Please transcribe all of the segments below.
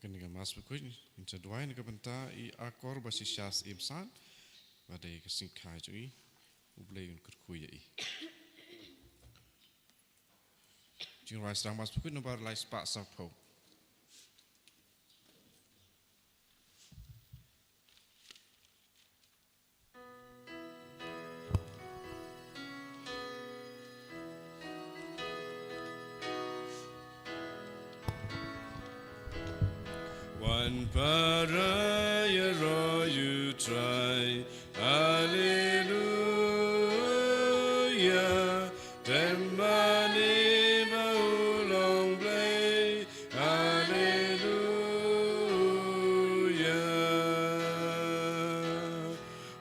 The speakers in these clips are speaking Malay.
Akan dengan mas berkuih Inca duai nak benta I akor basi syas imsan Badai kesingkai cui Ublay un kerkuih I Jing rai sedang mas berkuih Nomor lai sepak sapau One paraya you try, Hallelujah. Dembani baulong play, Hallelujah.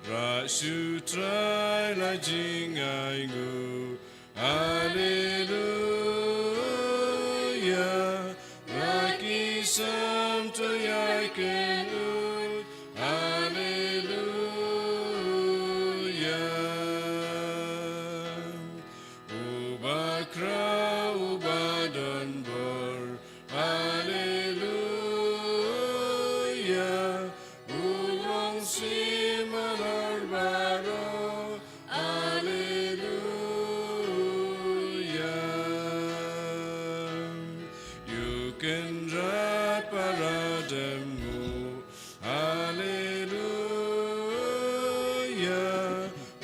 Rasu try la jingai gu, Hallelujah. Raki sam to Yakenu, Hallelujah. Ubakra ubadan bor, Hallelujah. Ulong simalar baro, Hallelujah. You can drive parademu, Hallelujah.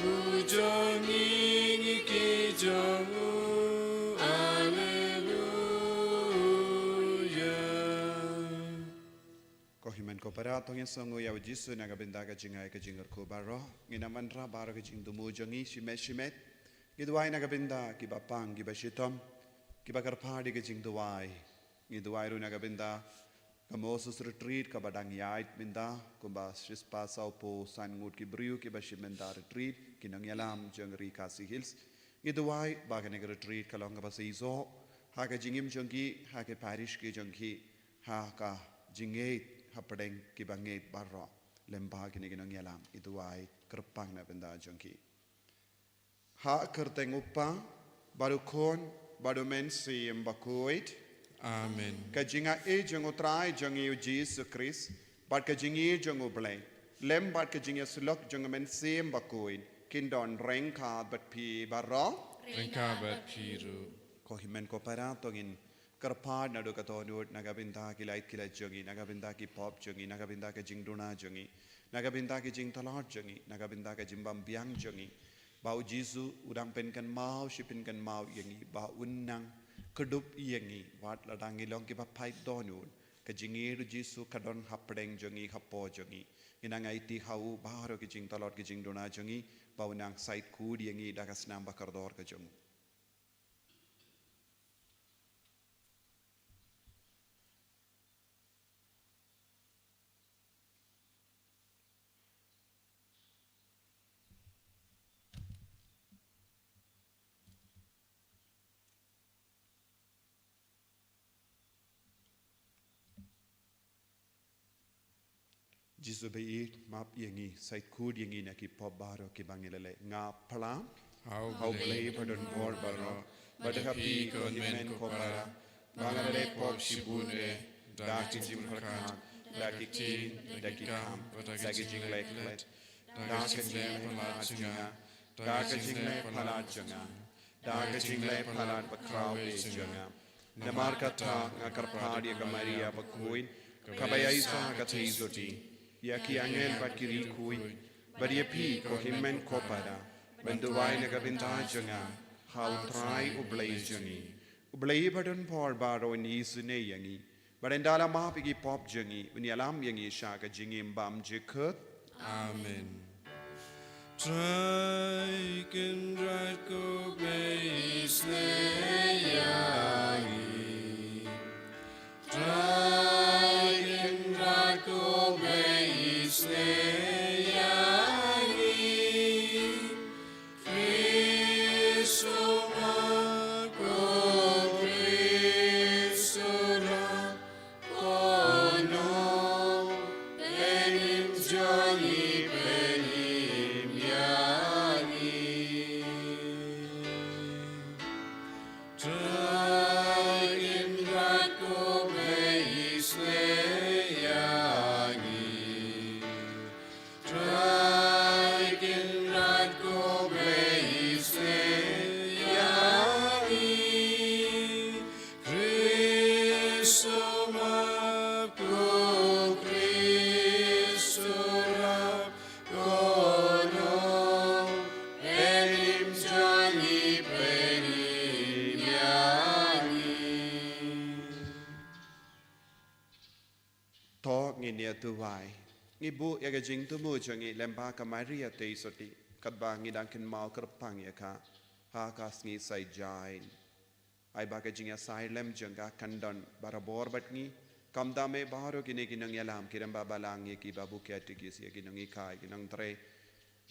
Ujong ingi kijongu, Hallelujah. Kohiman ko para tong yang songo ya Yesu naga benda ka jingai ka jingar ko baro nginaman ra baro ka jing tumu jongi shimet gidwai naga benda ki bapang ki bashitom ki bakar phadi ka jing duai ngidwai ru naga benda ka Moses retreat ka badang yait benda kumba shispa sau po san ngut ki briu ki bashimenda retreat ki nang yalam jangri kasi hills ngidwai baga naga retreat ka longa basizo ha ka jingim jongi ha ka parish ki jongi ha ka jingait hapadeng ki banget barro lemba kini kinong yalam ituai kerpang na benda jongki ha kerteng upa baru kon baru mensi embakuit Amen. kajinga e jongo trai jongi Jesus Christ bat kajingi jongo blay lem bat kajinga sulok jongo mensi embakuit kindon rengka bat pi barro Rengkabat piru kohimen ko para tongin kerpad nado katonut nagabinta ki light ki jongi nagabinta ki pop jongi nagabinta ki jingduna jongi nagabinta ki jing talat jongi nagabinta ki jimbam biang jongi bau jisu udang penkan mau shipinkan mau yangi bau unang kedup yangi wat ladangi long ki papai donun ka jingiru jisu kadon hapdeng jongi hapo jongi inangai ti hau baro ki jing talat ki jingduna jongi bau nang sait kud yangi dagas namba kardor ka jongi Jisu bei map yangi sait kud yangi na ki pop baro ki bangilele nga pala How play padon bor baro badahapi ko men ko para bangale pop shibune daki jim harkan daki tin daki kam daki jing leklet daki jing palat junga daki jing le palat junga daki jing le palat bakraw junga namar kata ngakarpadi ka Maria bakuin kabayai sa katizoti Yaki angel bat kiri kui, badia pi ko himmen ko pada, benduai nagabinta jonga, how try ublay jongi. Ublay badon por baro ni sune yangi, barendala ma pigi pop jongi, unyalam yangi shaka jingi mbam jikut. Amen. Try can right go place yangi. Try can right go place yangi. Cristo marco Cristo ra kono benim jani benim yangi. Try tuwai ngibu ya gajing tumu jangi lemba ka Maria te isoti kadba ngidang kin mau kerpang ya ka ha kas ngi sai jain ai ba gajing ya sai lem janga kandon barabor batngi kamda me baharo kini kinang yalam kiramba balang ye ki babu kya tigis ye kinang ikai kinang tre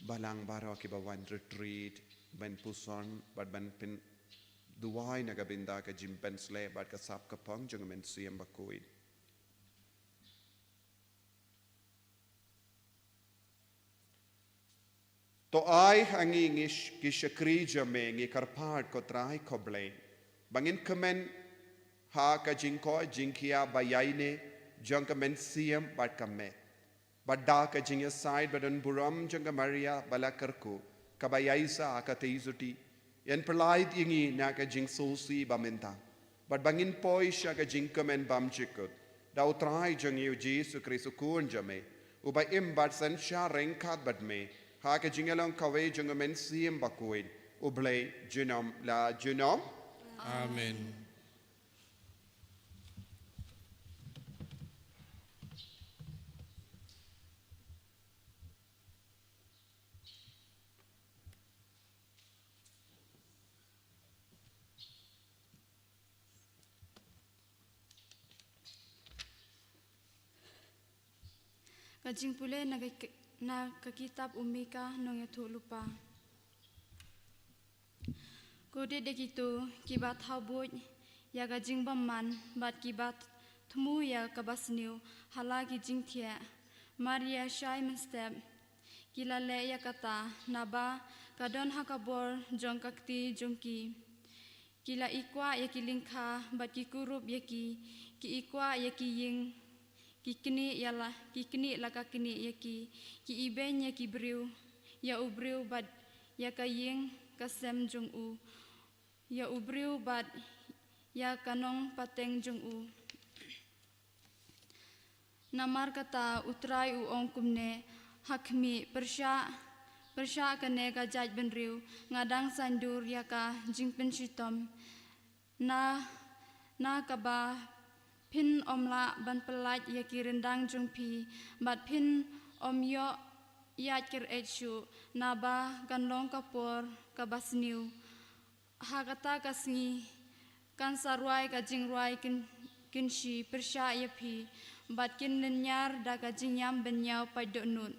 balang baro ki bawan retreat ben puson bat ben pin duwai nagabinda ka jimpen sle bat ka sap ka pang jang men siam bakuin to ai hangi ngish kishakri jame ngi karpart ko trai koble bangin kemen ha ka jingko jingkia bayaine jang ka men siam bat ka me badda ka jingya side badan buram jang ka Maria balakarku kabayaisa ka teizuti yan perlaid ingi na ka jing sosi bamenta but bangin poi sha ka jing kemen bam chikut dau trai jang yu Jesu Kristo kun jame uba im bat san sha rengkat bat me ha ka jingalong kawe jang men siem bakuin ublay junom la junom Amen. Kajing pule na kitab umika nong yathu lupa. Kode dekitu kibat habut ya kajing baman bat kibat thmu ya kabasniu hala kijing thia Maria shai mestep kilale ya kata naba kadon hakabor jong kakti jongki kila ikwa ya kilingkha bat kikurup ya ki ikwa ya ki ying kikini laka kini yaki ki iben ya ki briu ya ubriu bad ya kaying kasem jung u ya ubriu bad ya kanong pateng jung u namar kata utrai u ong kumne hakmi persya kane ka jaj benriu ngadang sandur ya ka jingpen shitom na kaba pin omla ban pelat ya kirendang jungpi bat pin om yo ya kir echu naba ganlong kapor kabasniu hagata kasngi kan sarwai ka jingruai kinshi persya ya pi bat kin lenyar da ka jingyam benyau paidonun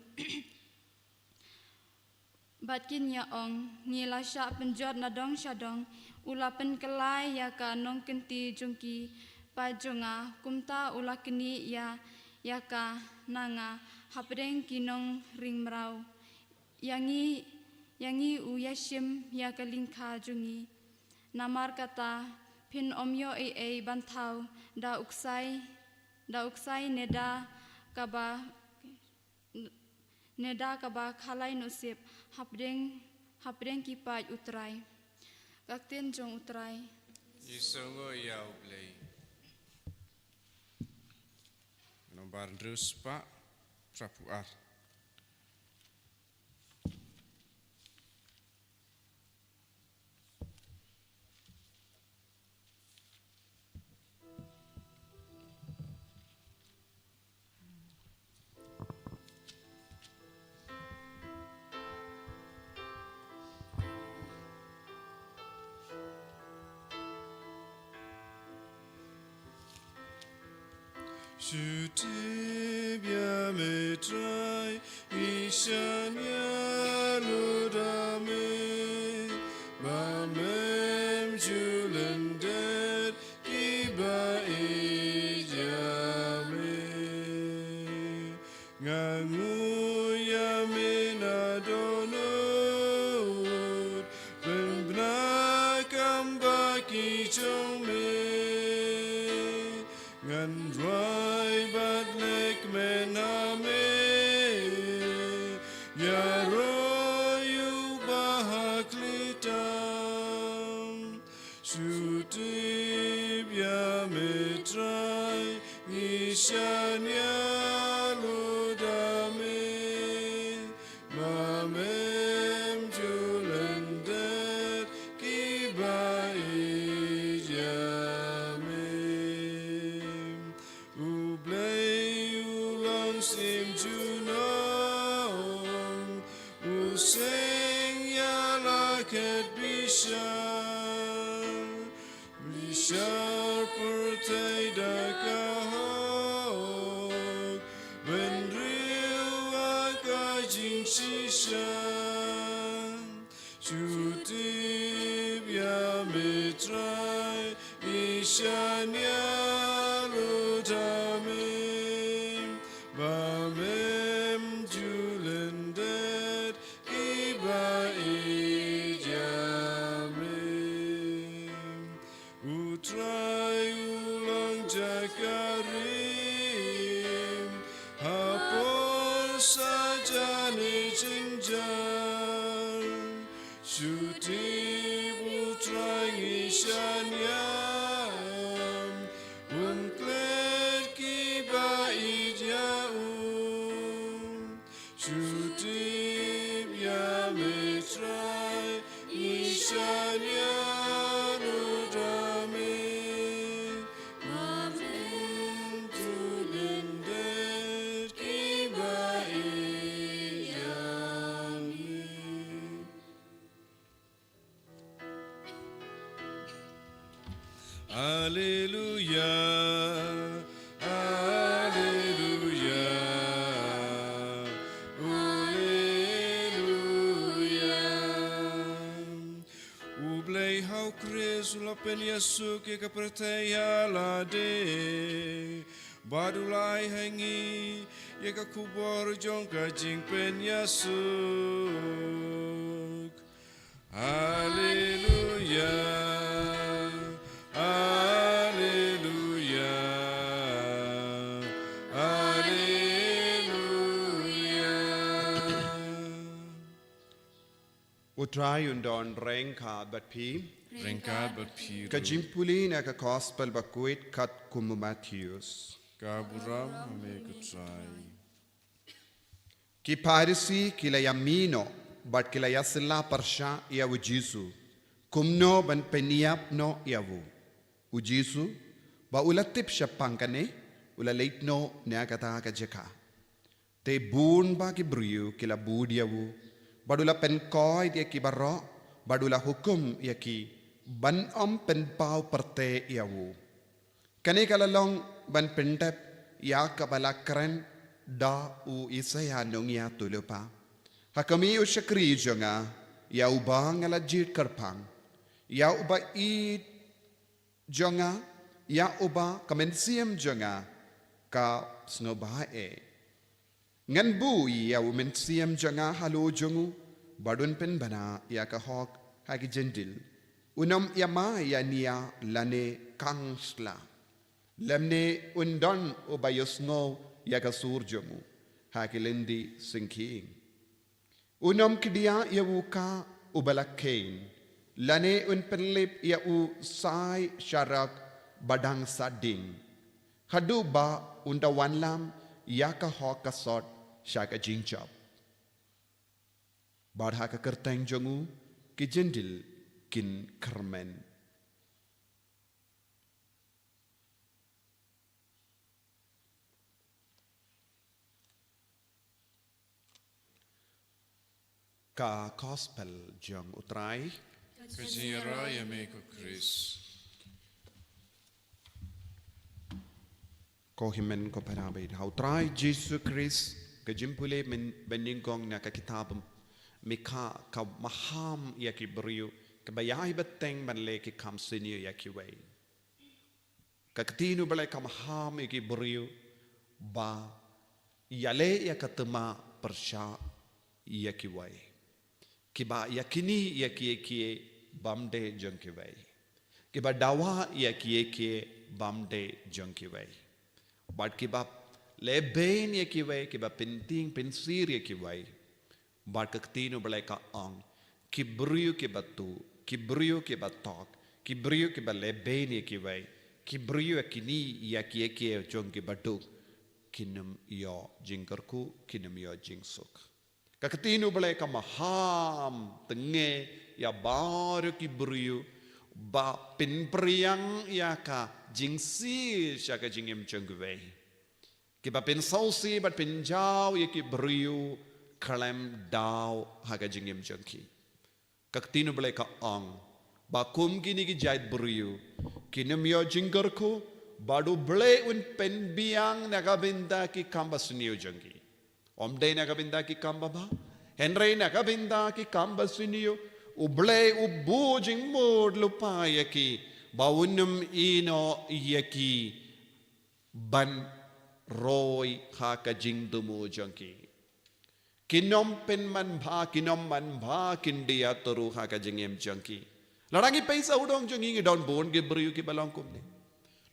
bat kin ya ong ngila sya penjot nadong syadong ulapen kelai ya ka nong kenti jungki pajonga kumta ulakini ya ka nanga hapreng kinong ring mrau yangi u yashim ya kalingkha jungi namar kata pin omyo e banthau da uksai neda kaba khalai nosip hapreng kipai utrai kakten jong utrai Isongo yau play. Nomor terus Pak Prapuar. Shutibya metrai ishanya ludame bamem julendet kiba ijame ngangu yamina donut benbna kamba kichome ngandrai mename ya sing ya like it Bishar pertai da kahok ben riu aka jing shishan shutib ya mitrai ishan ya rutamim bamem julendet iba ijamim utrai ulang jakarim hapol saja ni cinjan shutib utrai ishan yam unklet kiba ijaum shutib ya mitrai ishan yam udami amin tulendet kiba ijamin. Hallelujah, hallelujah, hallelujah. Ublei hau Chris ulapen Yesu ke kapertaya lade. Badulai hangi ye ka kubor jong ka jingpen Yesu. Hallelujah. Hallelujah, hallelujah. Utrai undon rengka bat pi. Rengkat berpiru. Kajimpuli na ka gospel bakuit kat kumu Matthews. Kaburam ame kutrai. Ki parisi kila yamino bat kila yasila parsha yawu Jisu. Kumno ban peniap no yawu. Ujisu ba ulatip siya pangkane ulalate no niya kata ka jeka. Te bun ba ki briyu kila budiyawu. Badula pen koy dia ki barro. Badula hukum ya ki ban pen pau perte yawu. Kane kalalong ban pentep ya kabala keren da u isaya nong ya tulupa. Hakami u syakri jonga ya ubang alajit kerpang. Ya uba id jonga ya uba kamensiam jonga ka snobae. Ngan bu ya umensiam jonga halo jongu badun pen bana ya ka hok hagi jendil. Unam ya ma ya niya lane kangsla. Lemne undon uba yosno ya ka sur jongu hagi lendi sinking. Unam kidia ya uka ubalakain. Lane un penlip ya u sai syarak badang sading. Hadu ba unda wanlam ya ka hok kasot syaka jingjab. Badha ka kerteng jongu ki jendil kin kermen. Ka gospel jong utrai. Kajira ame ku Chris. Ko himen ko parabay hau try Jesus Christ ka jimpule men beningkong na ka kitab mikha ka maham ya ki brio ka bayai beteng man le ki kam senior ya ki way ka katinu bale ka maham ya ki brio ba yale ya katema persya ya ki way ki ba yakini ya ki bamde jong ki way ki ba dawa ya ki bamde jong ki way But kibap leben ye kiway kiba pinting pinsir ye kiway but kaktino balay ka ang kibriyo kiba tu kibriyo kiba talk kibriyo kiba leben ye kiway kibriyo kini ya kiye chong kiba tu kinum yo jingkarku kinum yo jingsuk kaktino balay ka maham tenge ya baru kibriyo ba pinpriyang ya ka jingsi siya ka jingim chengway kiba pinsausi bat pinjaw ya ki briyo klem dau haga jingim jangki kaktinu bele ka ang ba kum kini ki jait buriu kinam yo jingar ko badu bele un pen biang nagabinda ki kamba suniu jangki omde nagabinda ki kamba ba henry nagabinda ki kamba suniu uble ubu jing mod lupaya ki baunum ino yaki ban roy haka jing dumu jangki kinom pen man bha kindia toru haka jingem jangki larangi paisa udong jangi don bon ge beriu ki balong kumne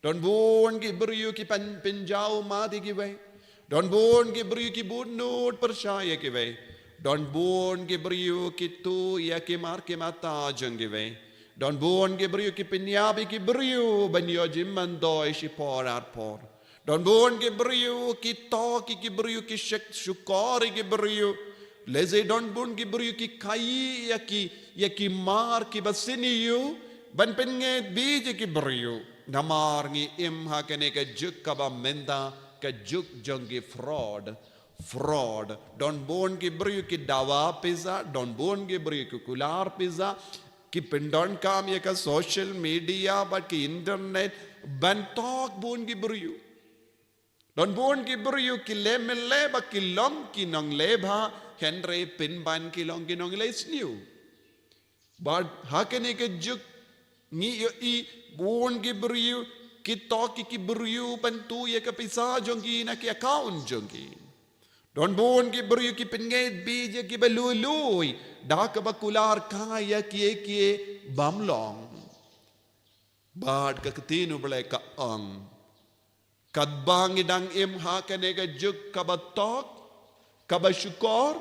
don bon ge beriu ki pan penjau mati ki vai don bon ge beriu ki bunut percaya ki vai don bon ge beriu ki tu ya ki mar ki mata jangi vai don bon ge beriu ki penyabi ki beriu banyo jimman doi si porar por don bon ki beriu ki to ki beriu ki syukor ki beriu leze don bon ki beriu ki kai ya ki mar ki basiniu ban penget biji ki beriu namar ngi im ha kene ka juk ka ba menda ka juk jongi fraud don bon ki beriu ki dawa pizza don bon ki beriu ki kular pizza ki pendon kam ya ka social media but ki internet ban talk bon ki beriu don bon ki beriu ki lemele ba ki long ki nong lebha henry pin ban ki long ki nong les new but hakene ke juk ni i bon ki beriu ki talk ki beriu ban tu ya ka pisa jongi na ki account jongi don bon ki beriu ki pinget bi je ki balului da ka ba kular ka ya ki bamlong bad ka tinu bele ka ang kadbang idang im ha kanega juk kabatok kabashukor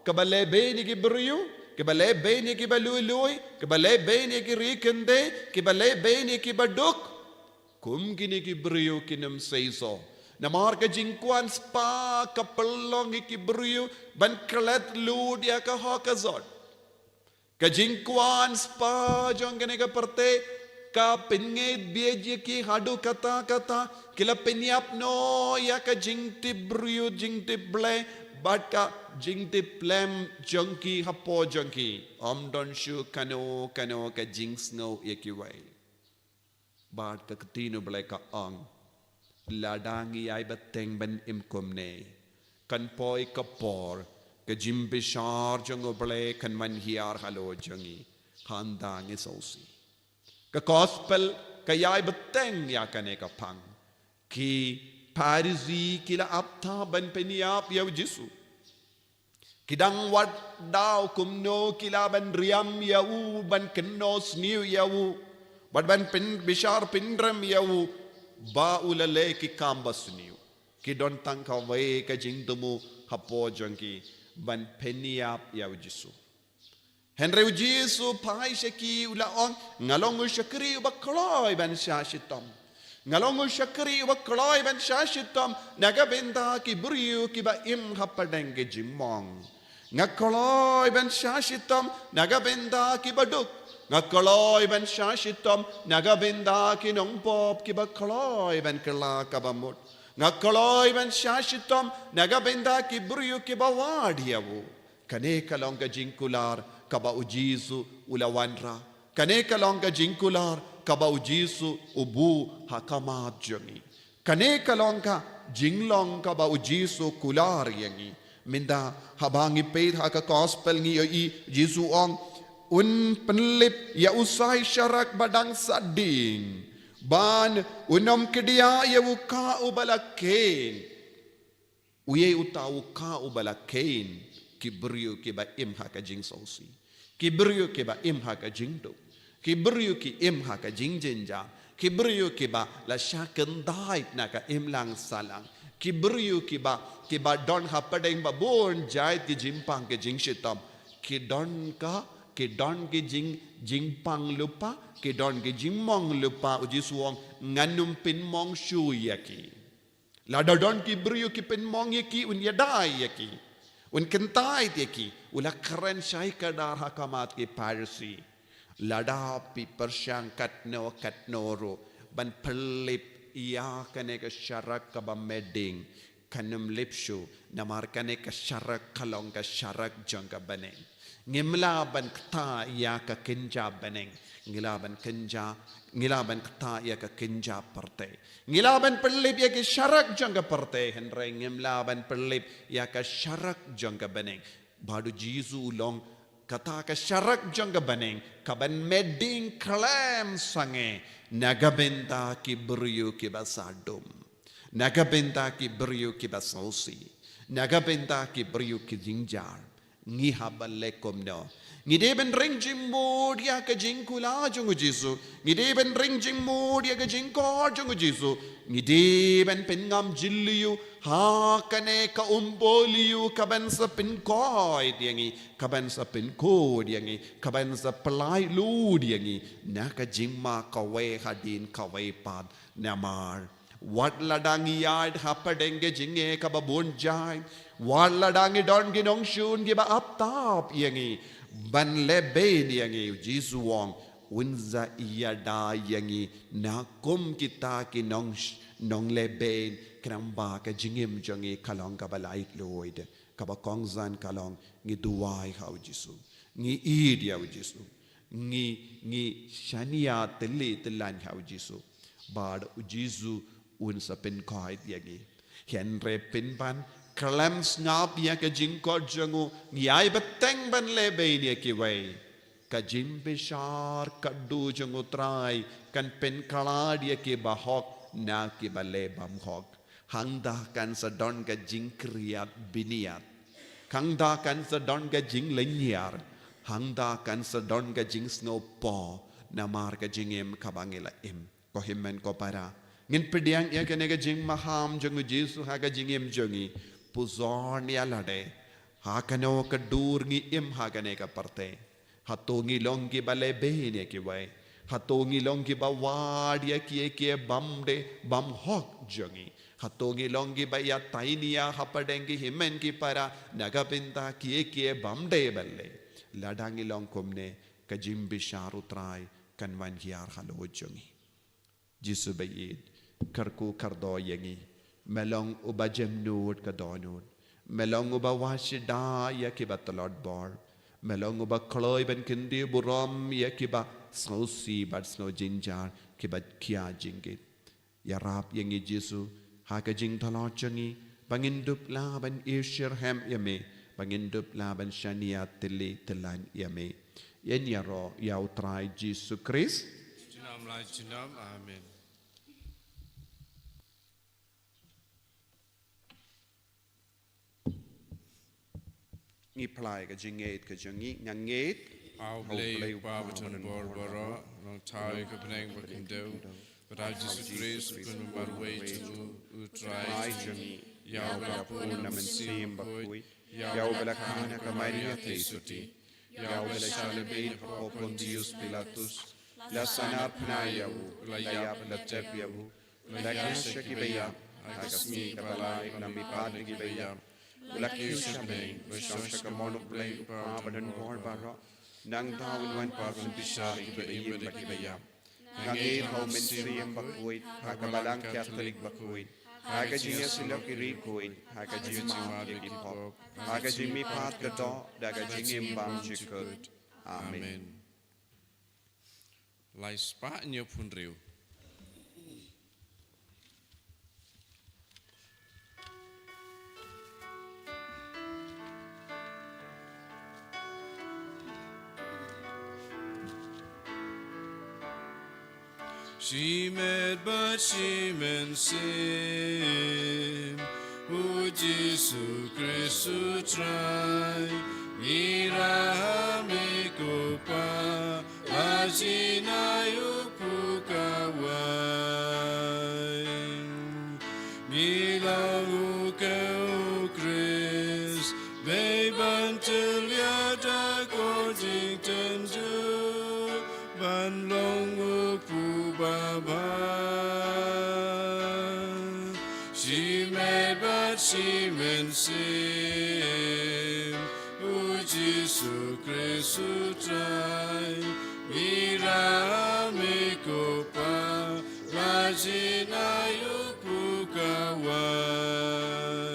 kabalebe ni gibriu kabalebe ni kibalului kabalebe ni kirikende kabalebe ni kibaduk kum gini gibriu kinam seiso namar ka jingkwan spa kapelong gibriu ban klet lud ya ka hakazot ka jingkwan spa jong kanega perte ka penget bieje ki hadu kata kila penyap no ya ka jingti brio jingti ble bat ka jingti plem jongki hapo jongki don shu kano ka jings no yaki wai bat ka tino ble ka ang ladangi ay bateng ban imkomne kan poi ka por ka jimbishar jongo ble kan man hiar halo jongi khandangi sausi ka gospel kayay beteng ya kane ka pang ki parisi kila apta ban peniap ya jisu kidang wat daw kumno kila ban riam ya u ban kennos new ya u ban pen bishar pindram ya u ba ulale ki kambas new ki don tang ka way ka jingdumu hapo jangki ban peniap ya jisu henry jisu pai shaki ulaong ngalong shakri bakloy ban shashitam ngalong shakri bakloy ban shashitam nagabenda ki buriu ki ba im hapadeng ge jimong ngakloy ban shashitam nagabenda ki baduk ngakloy ban shashitam nagabenda ki nongpop ki bakloy ban kala kabamut ngakloy ban shashitam nagabenda ki buriu ki ba wadiyawu kane kalong ga jingkular kaba ujisu ulawanra kane kalonga jinkular kaba ujisu ubu hakamat jangi kane kalonga jinglong kaba ujisu kular yangi minda habangi peit haka gospel ngi i jisu ong un penlip ya usai syarak badang sading ban unom kedia ya uka ubalaken uye utau ka ubalaken kibriu kiba im haka jing sausi kibriu kiba im haka jing do kibriu ki im haka jing jinja kibriu kiba la shaken dai naka im lang salang kibriu kiba don hapadeng ba bon jai ki jimpang ke jing shitam ki don ki jingpang lupa ki don ki jingmong lupa uji suong nganum pin mong shu yaki la don kibriu ki pin mong yaki un yadai yaki un kentai teki ula keren syai kadar hakamat ki parsi lada pi persyang katno ro ban pelip ia kane ke syarak ka ba meding kanum lipshu namarkane ka syarak kalong ka syarak jangka baneng ngimlaban kta ya ka kinja baneng ngilaban kta ya ka kinja parte ngilaban perlip ya ka syarak jangka parte henre ngimlaban perlip ya ka syarak jangka baneng badu jisu long kata ka syarak jangka baneng kaban meding klam sange nagabenta ki beryu ki basadum nagabenta ki beryu ki basausi nagabenta ki beryu ki jinjar ngihabalekom no ngideben ring jimbo dia ka jingkula jungu jisu ngideben ring jimbo dia ka jingkor jungu jisu ngideben pengam jilliyu ha kane ka umboliyu kaban sa pinkoi diangi kaban sa pinko diangi kaban sa pelai lu diangi naka jingma kawe hadin kawe pad namar wat ladangi yard hapadenge jinge kababun jai wat ladangi don ginong shun giba up top yangi ban lebe yangi jisu wong unza iyada yangi nakum kita ki nong lebe kramba ka jingim jangi kalong kabalait loid kabakongzan kalong ngi duwai hau jisu ngi idia jisu ngi shania tele telan hau jisu bad jisu un sa pen koi diagi henre pen ban klam snap ya ka jingko jangu ngiai beteng ban lebe ni ki wei ka jimbe shar kaddu jangu trai kan pen kala dia ki bahok na ki bale bam hok hangda kan sa don ka jingkriat biniat hangda kan sa don ka jing lenyar hangda kan sa don ka jing snopo namar ka jingem kabangela im ko himmen ko para ngin pediang ya kenega jing maham jangu jisu haga jingem jangi puzon ya lade hakano ka dur ngi im hagane ka parte hatongi longi bale behine ki wai hatongi longi bawad ya ki bamde bam hok jangi hatongi longi ba ya tainia hapadengi himmen ki para nagapinta ki bamde balle ladangi long komne ka jimbi sharutrai kanwan hiar halo jangi jisu bayid karku kardo yangi melong uba jemnud kadonun melong uba washida yakiba talod bar melong uba kloy ben kindi buram yakiba snowsi bad snow jinjar kiba kia jingit yarap yangi jisu haka jing talod jangi pangindup laban ishirham yame pangindup laban shania tili telan yame yen yaro yau try jisu Christ jinam lai jinam amen ngi plai ka jingate ka jangi ngangate au blei babaton borbara long tai ka beneng bakindo but I Jesus Christ kun barway to utrai jangi ya ya pun naman sim bakui ya belakana ka Maria tesuti ya bela shalbe po Pontius Pilatus la sanar pnayawu la ya la tepiawu la kasha ki beya agasmi ka balai nami padri ki beya Laki Shabeng, Vishosha Kamonok Blake, Pabadan Borbara, Nang Tawin Wan Pavan Bisha, Iba Lakibaya, Nangi Home Ministry Bakuit, Hakabalang Catholic Bakuit, Hagajimia Silaki Rikuit, Hagajimia Hipop, Hagajimi Pat Gato, Dagajimim Bam Chikut. Amen. Lai spa nyo punriu She met but she men sim O Jesu Christu try Ira me kopa Ajina yupuka wai Nilang uke Chris Baban till yada gojing tenju Ban long Baba, she made but she meant sim. O Jesu Christu try, Mira me kopa, Rajina yupuka wai.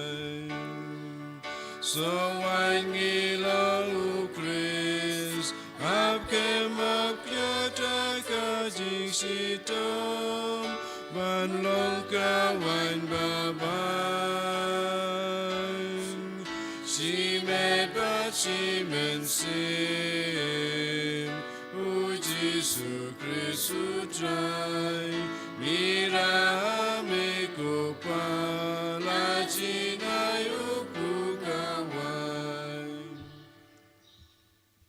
Sowangi lau Chris, Abke Makyata Kajing Sitom, Ban Longka Wan Babang, Simet Bat Simen Sim, Ujisu Chris Utrai, Mira Mekopa, Lachinayu.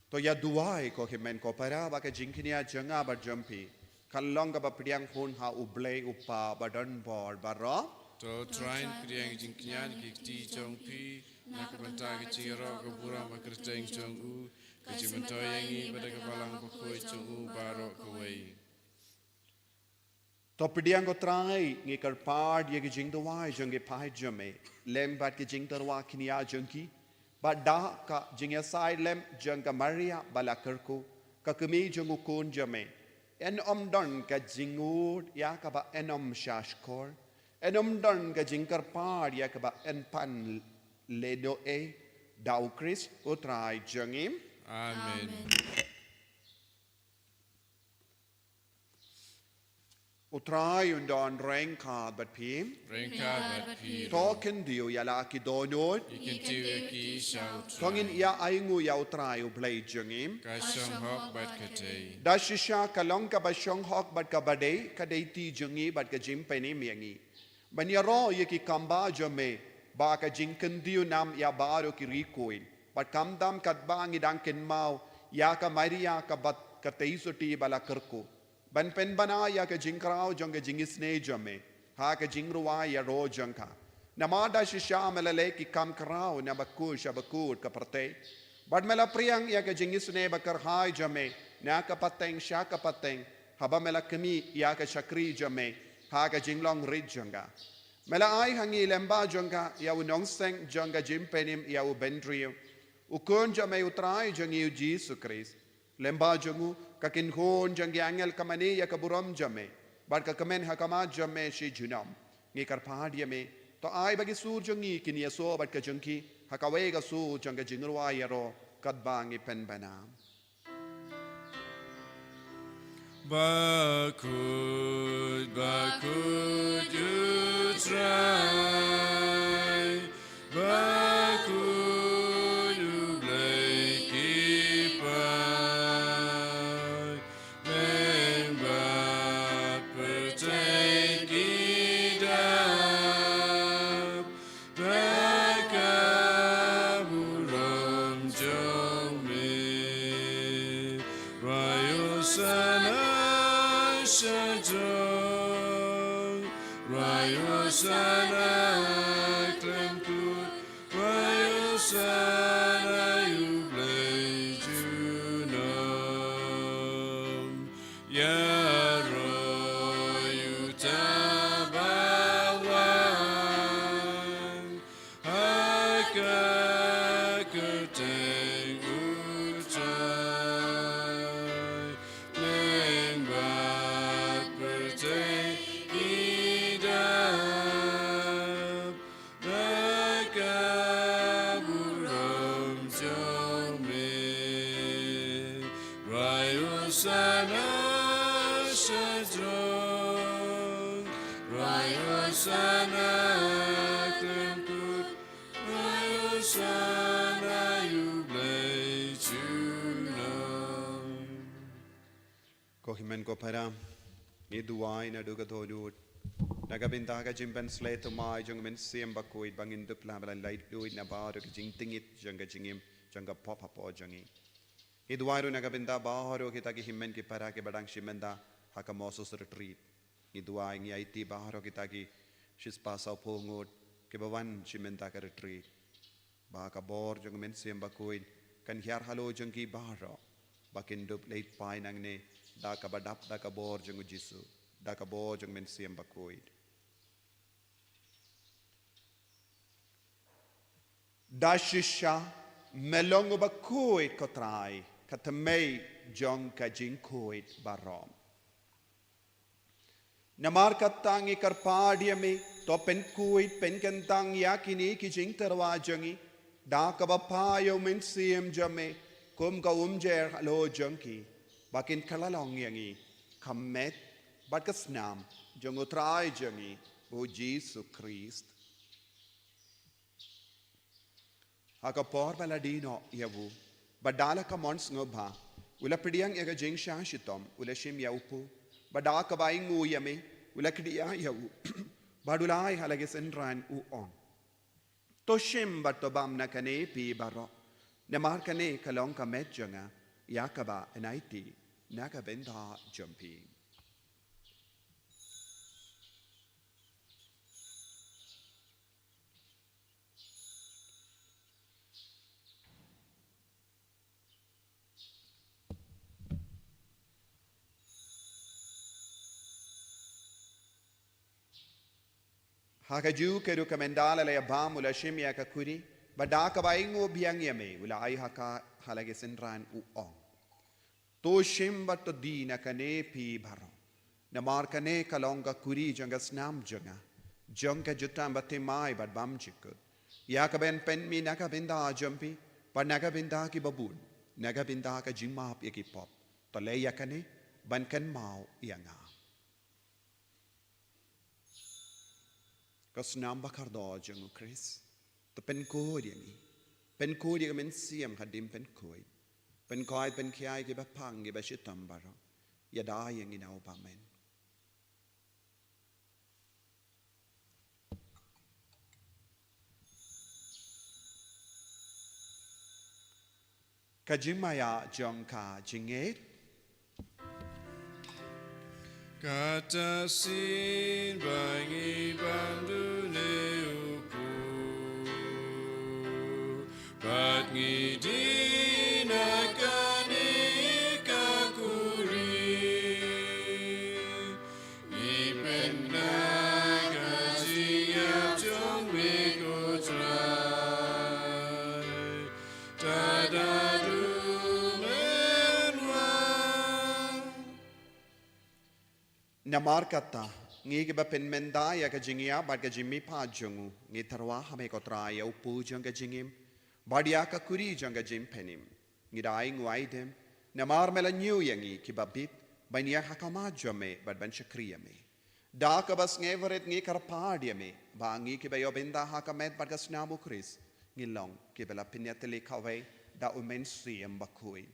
To ya duai ko himen ko para ba ka jingkinia janga ba jampi kallong ka ba priang hun ha ublei upa badan bor baro To train kriang jingknyan kikti chong pi nakabanta kichiro kabura makerteng chong u kajimanto yangi pada kapalang pokoi chong u baro kawai. to priang ko trai ngi kar pad ye ki jing duai jange pai jame lem bat ki jing tarwa kinia jangki ba da ka jingya sai lem jang ka maria bala kerku ka kemi jangu kun jame en don ka jingur ya ka ba enom shashkor enom don ka jingkar par ya ka ba en pan ledo e dau Chris utrai jangim Amen. utrai undon reng ka bat pim Rengka bat pi. token dio ya la ki donot Ikin tiwa ki shout. tongin ya aingu ya utrai u play jangim Kai shong hok bat katay. da shisha kalong ka ba shong hok bat ka badei ka dei ti jangi bat ka jim pe ni miangi banyaro ye ki kamba jame ba ka jingken dio nam ya baro ki rikoin bat kamdam kat ba ngi dang ken mau ya ka maria ka bat ka teisoti bala kerko ban pen bana ya ka jingkrao jong jingisne jame ha ka jingruwa ya ro jangka namada shisha melale ki kam krao na bakush abakut ka parte bad mela priang ya ka jingisne bakar hai jame na ka pateng sha ka pateng haba mela kami ya ka shakri jame ha ka jinglong rid janga mela ai hangi lemba janga ya unong seng janga jimpenim ya u bendrio ukon jame utrai jangi Jesus Christ lemba jangu kakin hon jangi angel kamani ya kaburam jame bad ka kamen hakama jame shi junam ngi karpad yame to ai bagi sur jangi kin yeso bad ka jangki hakawe ga su janga jingruwa yaro kadbangi pen banam Bakut, bakut, you try. Bakut, you play keeper. Then bat pertain kidap. Bakaburam jome. Rayosana. Shajong, Rayosana, Klemkut, Rayosana, you play Junom, Yaro, you tabawan, Haka, Kurteng, Utrai, Lengba. Rayosana Shadron, Rayosana Klemkut, Rayosana you play Junam. ko himen ko para ni duai na duga tholut nagabinta ka jimpen slate mai jong men siam bakoid bangin dupla bala light duit na ba ro jing tingit janga jingim janga pop up o jangi Idwaru nagabinda baharo kita ki himmen ki para ke badang shimenda haka mosos retreat idwai ngi IT baharo kita ki shispa sa pongod ke bawan shimenda ka retreat ba ka bor jong men siam bakoid kan hiar halo jong ki baharo bakin dup late pai nang ne da ka badap da ka bor jong jisu da ka bor jong men siam bakoid da shisha melongo bakoid kotrai katamay jong ka jinkoid barom namar katangi karpadia me to pen kuid pen kantang yakini ki jing terwa jangi da ka ba pa yo men siem jame kum ka jer lo jangki bakin kalalong yangi kamet bat ka snam jong utrai jangi o Jesus Christ aka por baladino yavu badala ka mons ngobha ula pidiang ega jing sha shitom ula shim yaupu bada ka bai ngu yame ula kidia yavu badulai halage senran u on to shim batobam nakane pi baro ne markane kalong ka met janga yakaba enaiti naka benda jumping Hakaju keru kamendala le abam ula shimya kakuri badaka baingo biang yame ula ai haka halage senran u on to shimba to dina kane pi baro na markane kalonga kuri janga snam janga jutam batte mai bad bam chikut yakaben pen mi naka binda jumpi but naka binda ki babun naka binda ka jimap yaki pop to le yakane ban kan mau yangaก็สนามบักคาร์ดอจังคริสแต่เป็นโคดอย่างนี้เป็นโคดอย่างมันเสียมขัดดิมเป็นโคดเป็นคอยเป็นขี้ไอกี่แบบพังกี่แบบชิดตำบารออย่าได้อย่างนี้นะอุปาเมนกจิมายาจงคาจิงเอตKata sin bangi bandu neupu Bat ngidina kani kakuri Ipenda kajingap jong mikotrai Tadadu Namar kata, ngi ke bapen menda ya ke jingia bad ke jimmi pa jungu ngi tarwa hame ko traya upu jang ke jingim badia ka kuri jang ke jim penim ngi dai ngwai dem namar mela new yangi ki babit bania hakama jame bad ban shakriya me da ka bas ngeveret ngi kar padia me ba ngi ke bayo benda hakamet bad ka snamu kris ngi long ke bela pinyateli khawe da umen siem bakui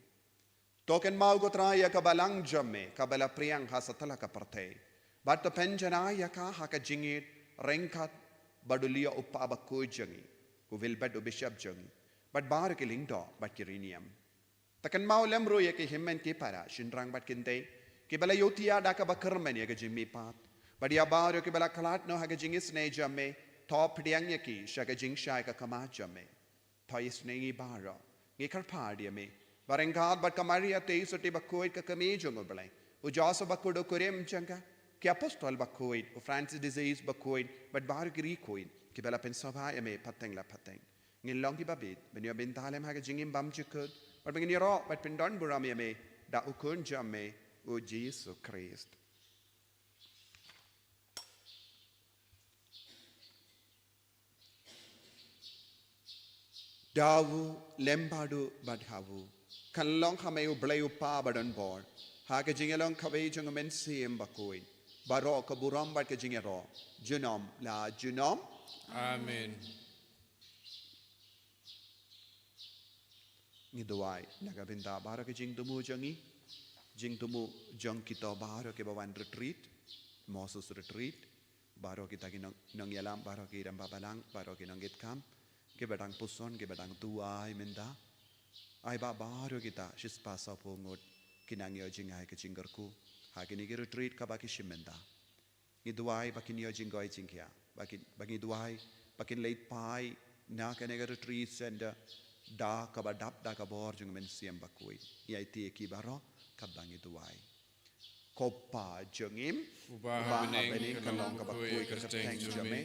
Token mau ko traya ka balang jamme ka bala priang ha satala ka parte but to penjana ya ka ha ka jingit rengkat badulia uppa bakko jangi ku vil bad bishop jangi but bar ke lingdo but kirinium takan mau lemro ya ke himmen ke para shinrang bat kinte ke bala yotia da ka bakarmen ya ka jimmi pat but ya bar ke bala khalat no ha ka jingis ne jamme top diang ya ki sha ka jing sha ka kama jamme thais ne baro ngi kar pardia me Barengkat bat kamaria te sote bakoid ka kamejo ngoblai. U jaso bakodo korem changa. Ki apostol bakoid u Francis disease bakoid bat bar gri koid. Ki bela pensava eme pateng la pateng. Ngin long ki babit ben yo bentalem ha jingim bam chukut. Bat ngin ro bat pendon buram eme da ukun jamme u Jesus Christ. Dawu lembadu badhawu. Kan long kame u blay u pa badan board. Ha ke jingelong kaway jung men siem bakoy. Baro ka buram bad ke jingero. Junom la junom. Amen. Ni doai nagabinda bara ke jing tumu jangi. Jing tumu jang kita baro ke bawan retreat. Moses retreat. Baro kita ki nang yalam baro ki ram babalang baro ki nang git camp. Ke badang puson ke badang tuai menda. Ai ba baro kita shis pasa po ngot kinang yo jingai ke jingarku ha kini ke retreat ka baki shimenda ni duai bakin yo jingoi jingkia bakin duai bakin late pai na ke ne retreat center da ka badap da ka bor jung men siam bakui ya iti ki baro ka bangi duai kopa jungim Ubaha bening kalong ka bakui ka teng jame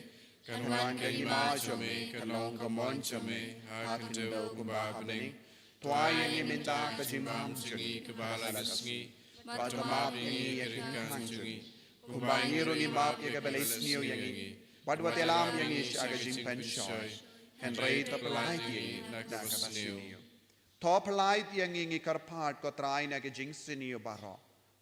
kanwan ka ima jame kalong ka mon jame ha kendo ubaha bening Tuai yang minta kejimam jungi kebala kesngi, batu maaf yang kerikan jungi, kubangi rungi maaf yang kebelis niu yang batu telam yang ish aga jimpan shoy, hen rei ta pelai ti na ka basiniu tho pelai ti ngi karpat ko trai na ke jing siniu baro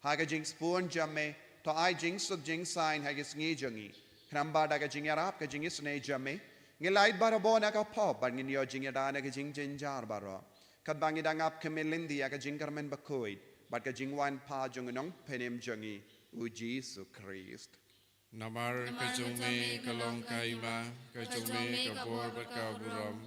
ha ke jing spoon jame to ai jing suk jing sign ha ke ngi jangi kramba da ke jing arab ke jing isne jame ngi light baro bo na ka pop ban ngi yo jing da na ke jing jar baro kat bangi dangap ke melindi ya ke jing karmen bakoi bat ke jing wan pa jong nong penem jangi u Jesus Christ Namar kajome kalong kaima kajome kabor berkaburam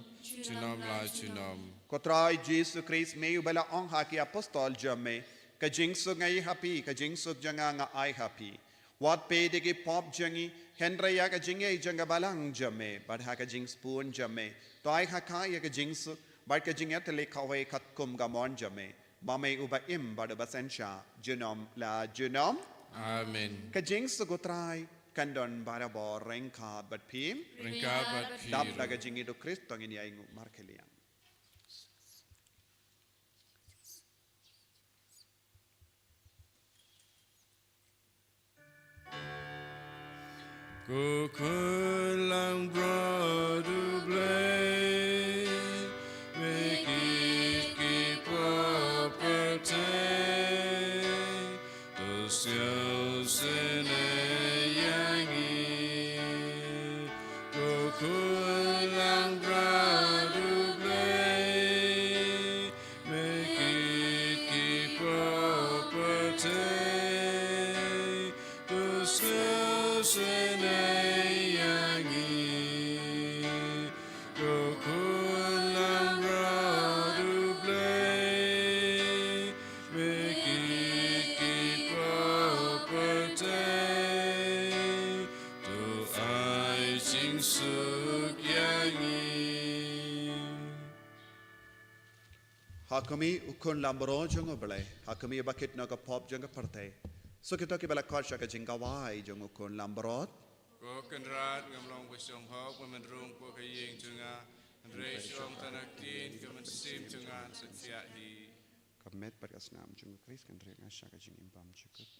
chunom la chunom Kotrai Jesus Christ meu bela ong haki apostol jame ka jing suk ngai happy ka jing suk janga nga ai happy wat pe de ki pop jangi henry ya ka jing ei janga balang jame bad ha ka jing spoon jame to ai ha ka ya ka jing suk bad ka jing atle khawe khat kum ga mon jame ba mai uba im bad ba sensha junom la junom Amen ka jing suk kotrai kandon bara bo rengka bat pim Ringka bat dap piru la ka jing itu Kristo ngini ai ngu markelian Kukulang broduble make it keep up the cells in a yangi Kukulang broduble make it keep up the cells in a Hakami ukun lambro jongo bele hakami bakit na ka pop jongo parte so kita ki bala kar shaka jinga wai jongo ukun lambro Ko kenrat ngamlong besong hok pemendrung ko kayeng junga Andre syong tanak tin kemensim junga setia hi kamet pada nam jongo Kris kan re shaka jing impam chukut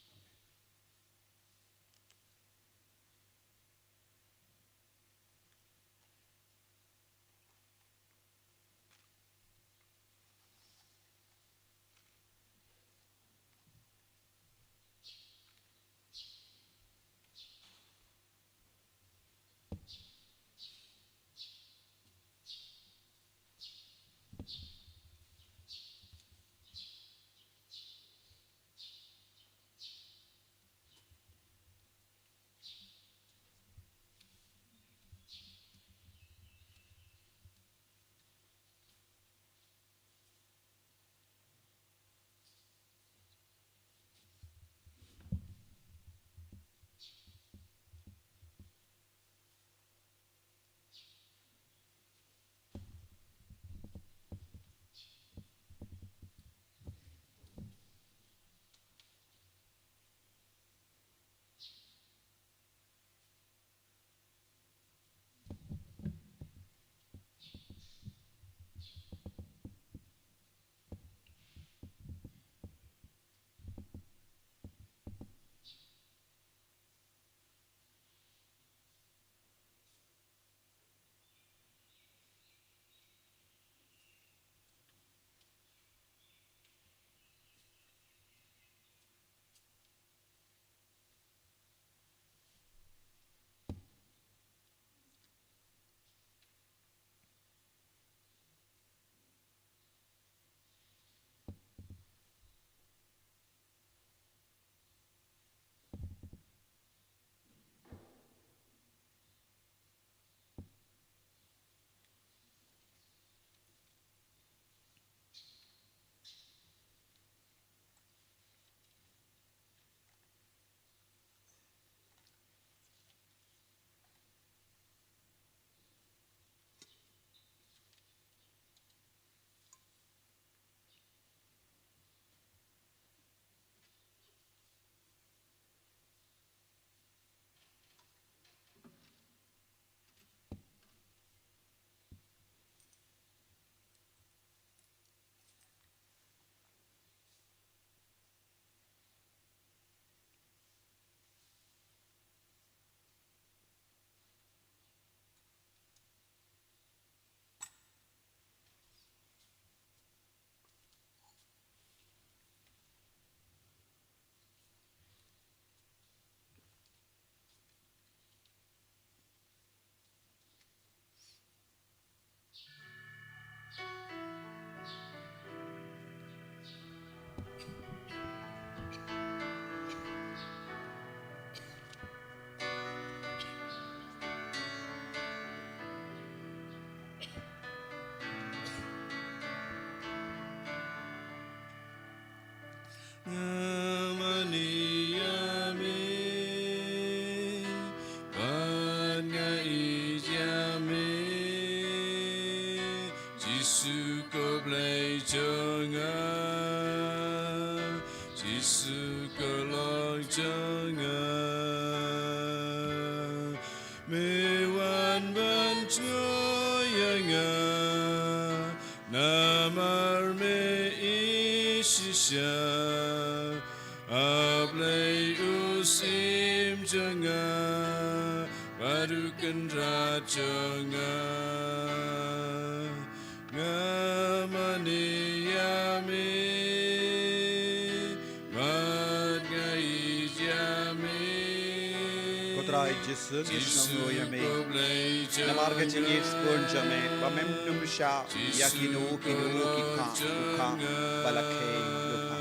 Namarga jingit spon jame, bamem numusha, yakinu kinu kika uka balakhe lupa.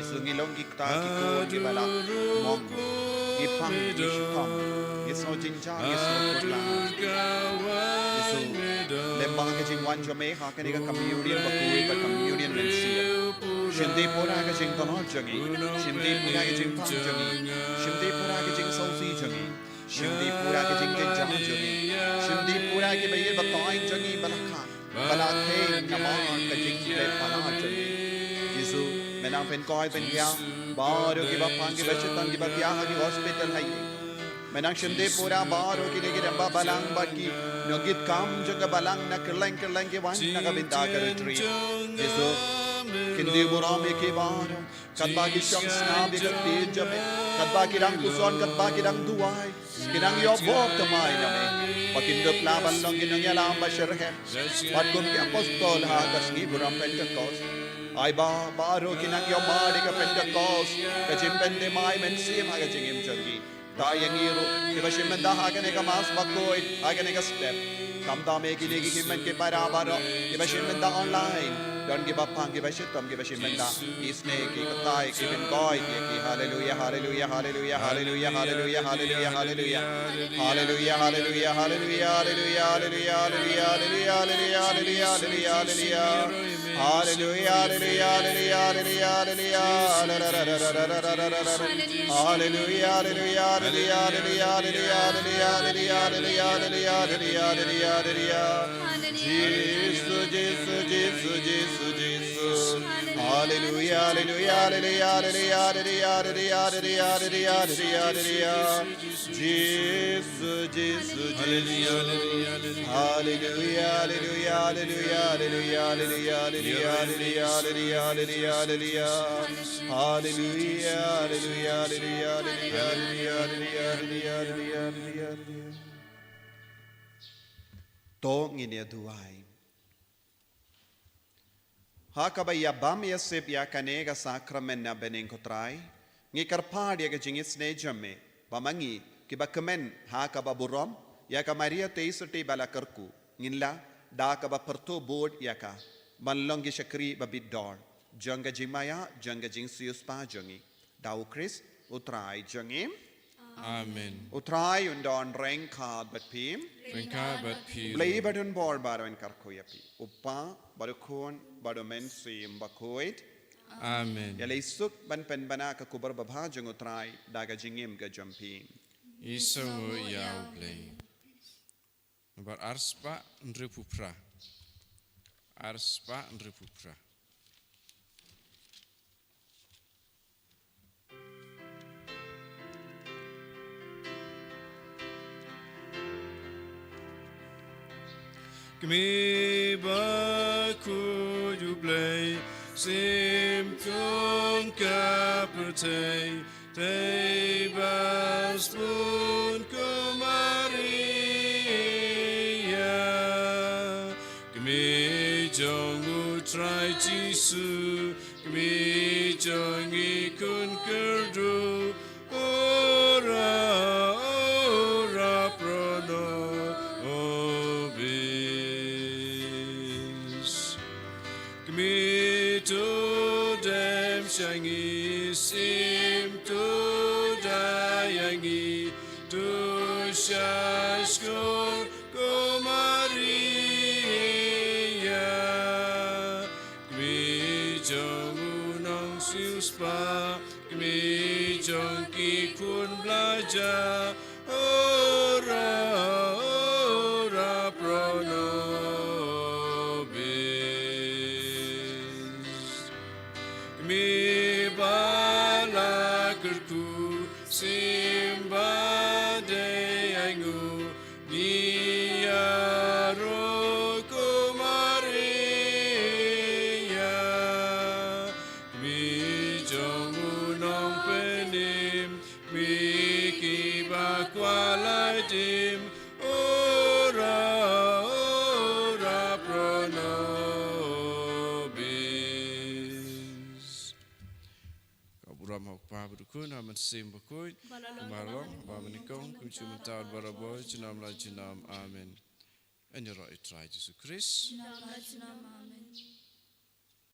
Isungilong kikta kiko kibala mong ipang yishpam, yiso jinja yiso kutla. Yiso lembang ke jingwan jame hakani ka communion bakui ka communion mensia. Shindi pura ka jing tono jangi, shindi pura ka jing pang jangi, shindi pura ka jing sausi jangi. Shimdi pura ke jing jang jangi, shimdi pura ke bayi bataing jangi balakha, balakhe nama ke jing le pana jangi. Yesu menang pen koi pen kya, baru ke bapang ke bachetan ke batia ke hospital hai. Menang shimdi pura baru ke legi ramba balang baki, nogit kam jaga balang na kerlang ke wan na ka binta ke tri. Yesu kindi burame ke baru, kadba ki shams na bi ke jame, kadba ki rang kuson, kadba ki rang duai. Kinang yobok tamay namin. Pakindot laban lang ginangyala ang masyarahem. Patkum ki apostol ha kasni buram Pentecost. Ay ba baro kinang yomari ka Pentecost. Kajimpende may mensim ha kajingim jangi. Tayang iro. Kibashim mendahagan eka mas bakoy. Hagan eka step. Kamdame kinigikimen ki parabaro. Kibashim menda online. Don't give up, give a shit, give a shit, He's snake, he could die, give him boy, hallelujah, hallelujah, hallelujah, hallelujah, hallelujah, hallelujah, hallelujah, hallelujah, hallelujah, hallelujah, hallelujah, hallelujah, hallelujah, hallelujah, Hallelujah, hallelujah, hallelujah, hallelujah, hallelujah, hallelujah, hallelujah, Jesus, Jesus, hallelujah, hallelujah, hallelujah, hallelujah, hallelujah, hallelujah, hallelujah, hallelujah, hallelujah, hallelujah. Tong ini duai. Hakabaya bam yasip ya kanega sakramen na bening kotrai ngi karpad ya gajingit snejame bamangi kibakamen hakaba burom ya ka Maria teisuti balakarku nginla da ka ba perto board ya ka manlong gi shakri babidor janga jimaya janga jingsius pa jangi dau Chris utrai jangim Amen. Utrai undon rengkad bat pim. Rengkad bat pim. Blai badun bor baroin karkoyapi. Upa barukun baromen sim bakoid. Amen. Yalaisuk ban pen bana ka kubar babhajang utrai daga jingim ga jampin. Iso yau blai. Bar arspa ndrepupra. Arspa ndrepupra. Kami baku jublay sim kung kaperte te bas pun kumaria kami jong utrai jisu kami jong ikun kerdu ora ora prono me to them shangi sim tu dayangi tu shashkor Maria Kmi jong unong siuspa Kmi jong ki kun belajar ora pronobis Kmi balakerku simba deyangu Kun aman sim bakui marong bamanikong kunjung taun baraboy jenam la jenam amen. Enjero itrai Yesus Kristus. Amen.